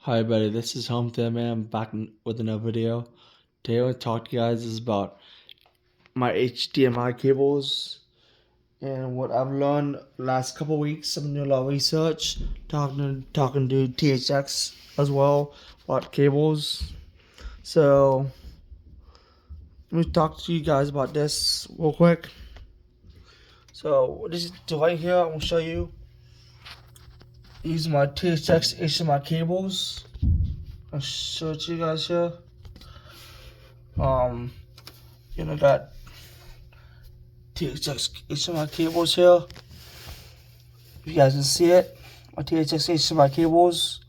Hi everybody, this is Home Theater Man. I'm back with another video. Today I want to talk to you guys is about my HDMI cables and what I've learned last couple weeks. I'm doing a lot of research, talking to THX as well about cables. So let me talk to you guys about this real quick. So this is right here. I'm gonna show you using my THX HDMI cables. I'll show it to you guys here. Got THX HDMI cables here. You guys can see it. My THX HDMI cables.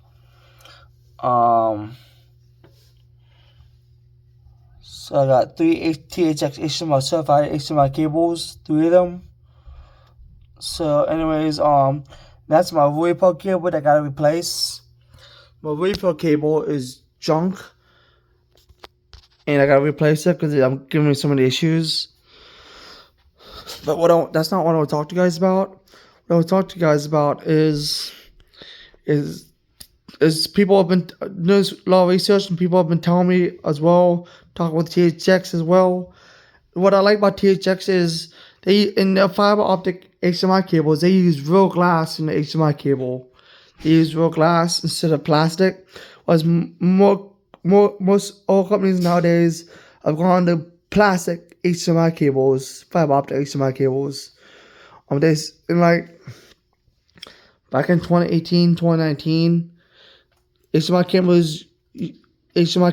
So I got three THX HDMI certified HDMI cables, three of them. So anyways, that's my repo cable that I gotta replace. My repo cable is junk, and I gotta replace it because I'm giving me so many issues. But that's not what I want to talk to you guys about. What I want to talk to you guys about is people have been there's a lot of research and people have been telling me as well, talking with THX as well. What I like about THX is they in their fiber optic HDMI cables they use real glass in the HDMI cable. They use real glass instead of plastic. Whereas most all companies nowadays have gone to plastic HDMI cables, fiber optic HDMI cables. Back in 2018, 2019, HDMI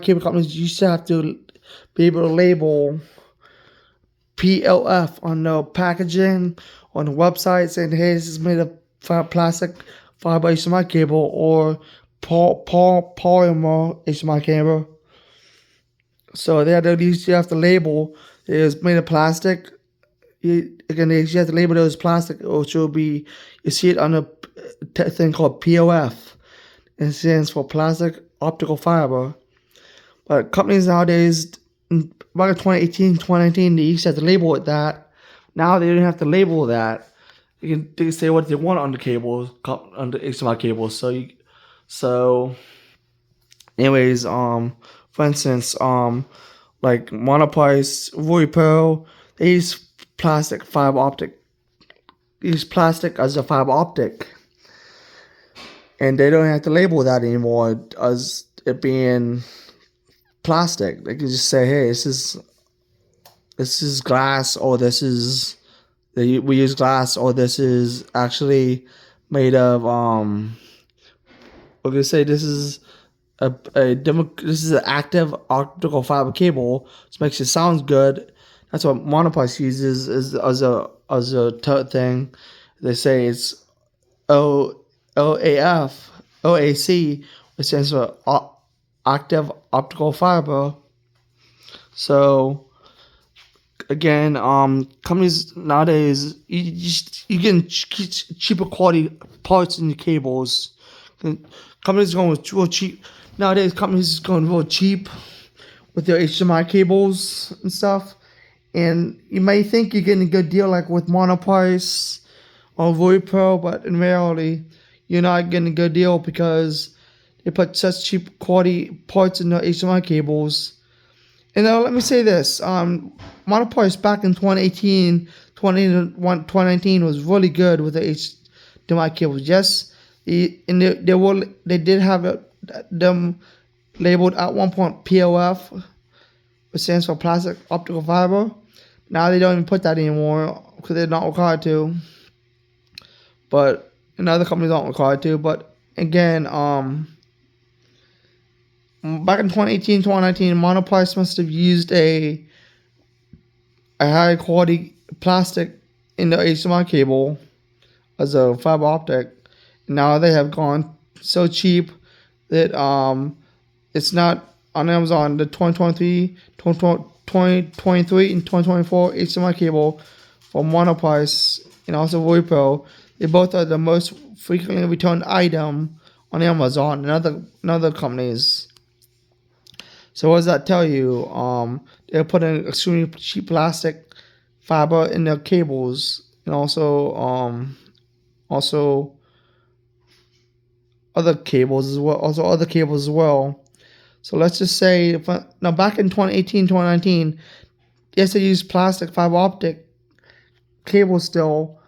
cable companies used to have to be able to label PLF on the packaging, on the website, saying, hey, this is made of plastic fiber HDMI cable or polymer HDMI cable. So they used to have to label it was made of plastic. You have to label it as plastic, or it will be, you see it on a thing called POF. It stands for plastic optical fiber. But companies nowadays, back in 2018, 2019, they used to have to label it that. Now they don't have to label that. They can say what they want on the cables, on the HDMI cables. Anyways, for instance, like Monoprice, Royal, they use plastic fiber optic. They use plastic as a fiber optic. And they don't have to label that anymore as it being plastic. They can just say, hey, this is glass, or we use glass, or this is actually made of we're gonna say this is this is an active optical fiber cable, which makes it sound good. That's what Monoprice uses as a thing. They say it's OAC, which stands for active optical fiber. So again, companies nowadays you get cheaper quality parts in your cables. Companies going with real cheap nowadays. Companies going real cheap with their HDMI cables and stuff. And you may think you're getting a good deal like with Monoprice or Pro, but in reality, you're not getting a good deal because they put such cheap quality parts in the HDMI cables. And let me say this, Monoprice back in 2018, 2019 was really good with the HDMI cables. Yes, they did have them labeled at one point POF, which stands for plastic optical fiber. Now they don't even put that anymore because they're not required to. But and other companies aren't required to. But again, back in 2018, 2019, Monoprice must have used a high quality plastic in the HDMI cable as a fiber optic. Now they have gone so cheap that it's not on Amazon. The 2023 and 2024 HDMI cable from Monoprice and also Royal, they both are the most frequently returned item on Amazon and other companies. So what does that tell you? They're putting extremely cheap plastic fiber in their cables, and also other cables as well. Also other cables as well. So let's just say now back in 2018, 2019, yes, they used plastic fiber optic cables still,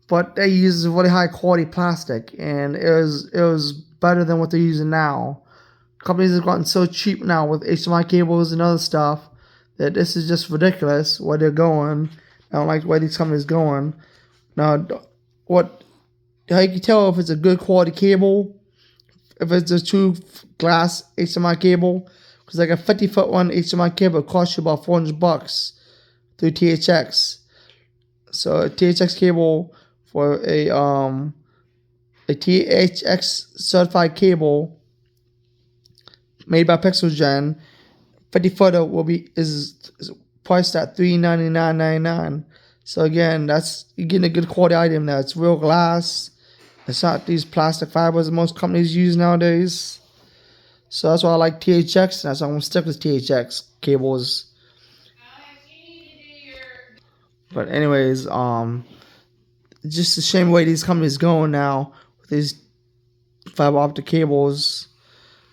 but they use really high quality plastic, and it was better than what they're using now. Companies have gotten so cheap now with HDMI cables and other stuff that this is just ridiculous where they're going. I don't like where these companies going. Now, how you can tell if it's a good quality cable, if it's a true glass HDMI cable, because like a 50-foot one HDMI cable costs you about $400 through THX. So a THX cable for a THX certified cable made by PixelGen, 50-footer is priced at $399.99. So again, that's you're getting a good quality item now. It's real glass. It's not these plastic fibers that most companies use nowadays. So that's why I like THX, and that's why I'm gonna stick with THX cables. But anyways, it's just a shame the way these companies going now with these fiber optic cables.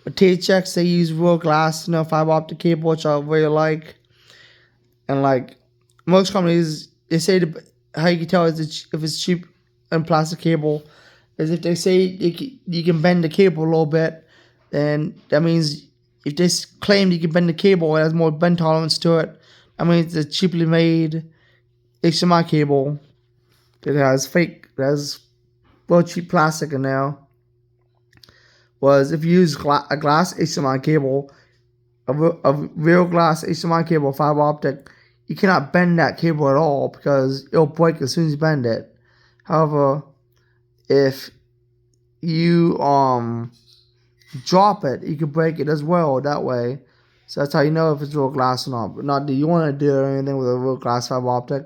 But THX, they use real glass, fiber optic cable, which I really like. And like most companies, they say how you can tell is if it's cheap and plastic cable is if they say you can bend the cable a little bit, then that means if they claim you can bend the cable, it has more bend tolerance to it. I mean, it's a cheaply made HDMI cable that has real cheap plastic in there. Was if you use a glass HDMI cable, a real glass HDMI cable, fiber optic, you cannot bend that cable at all because it'll break as soon as you bend it. However, if you drop it, you can break it as well that way. So that's how you know if it's real glass or not. But not that you want to do anything with a real glass fiber optic.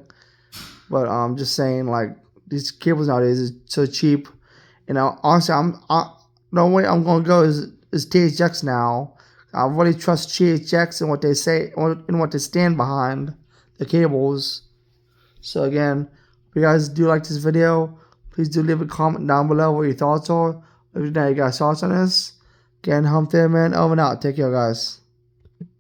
But I'm just saying, like, these cables nowadays is so cheap. Honestly, the way I'm gonna go is THX now. I really trust THX and what they say and what they stand behind the cables. So again, if you guys do like this video, please do leave a comment down below what your thoughts are. Let me know your guys' thoughts on this. Again, Hump there, man. Over and out. Take care, guys.